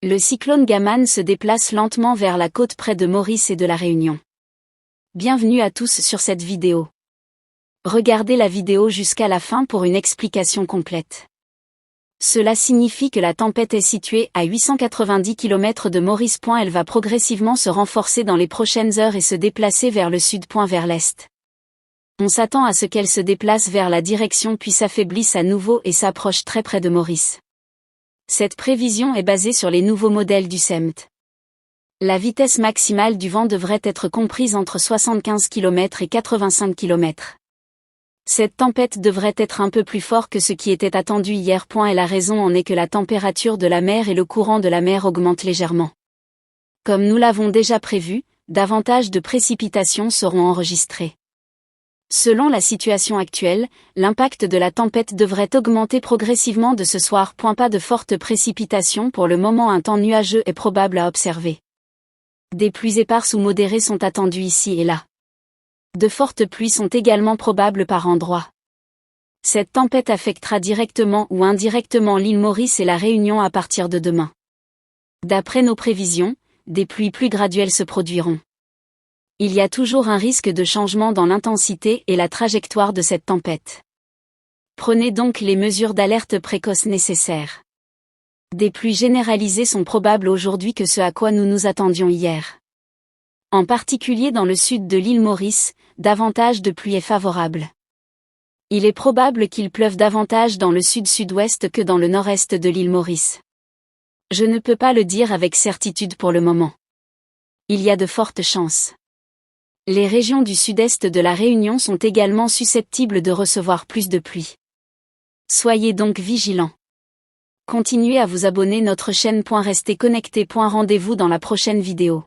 Le cyclone Gaman se déplace lentement vers la côte près de Maurice et de la Réunion. Bienvenue à tous sur cette vidéo. Regardez la vidéo jusqu'à la fin pour une explication complète. Cela signifie que la tempête est située à 890 km de Maurice. Elle va progressivement se renforcer dans les prochaines heures et se déplacer vers le sud. Vers l'est. On s'attend à ce qu'elle se déplace vers la direction puis s'affaiblisse à nouveau et s'approche très près de Maurice. Cette prévision est basée sur les nouveaux modèles du SEMT. La vitesse maximale du vent devrait être comprise entre 75 km et 85 km. Cette tempête devrait être un peu plus fort que ce qui était attendu hier. Et la raison en est que la température de la mer et le courant de la mer augmentent légèrement. Comme nous l'avons déjà prévu, davantage de précipitations seront enregistrées. Selon la situation actuelle, l'impact de la tempête devrait augmenter progressivement de ce soir. Pas de fortes précipitations pour le moment. Un temps nuageux est probable à observer. Des pluies éparses ou modérées sont attendues ici et là. De fortes pluies sont également probables par endroits. Cette tempête affectera directement ou indirectement l'île Maurice et la Réunion à partir de demain. D'après nos prévisions, des pluies plus graduelles se produiront. Il y a toujours un risque de changement dans l'intensité et la trajectoire de cette tempête. Prenez donc les mesures d'alerte précoce nécessaires. Des pluies généralisées sont probables aujourd'hui que ce à quoi nous nous attendions hier. En particulier dans le sud de l'île Maurice, davantage de pluie est favorable. Il est probable qu'il pleuve davantage dans le sud-sud-ouest que dans le nord-est de l'île Maurice. Je ne peux pas le dire avec certitude pour le moment. Il y a de fortes chances. Les régions du sud-est de la Réunion sont également susceptibles de recevoir plus de pluie. Soyez donc vigilants. Continuez à vous abonner à notre chaîne. Restez connectés. Rendez-vous dans la prochaine vidéo.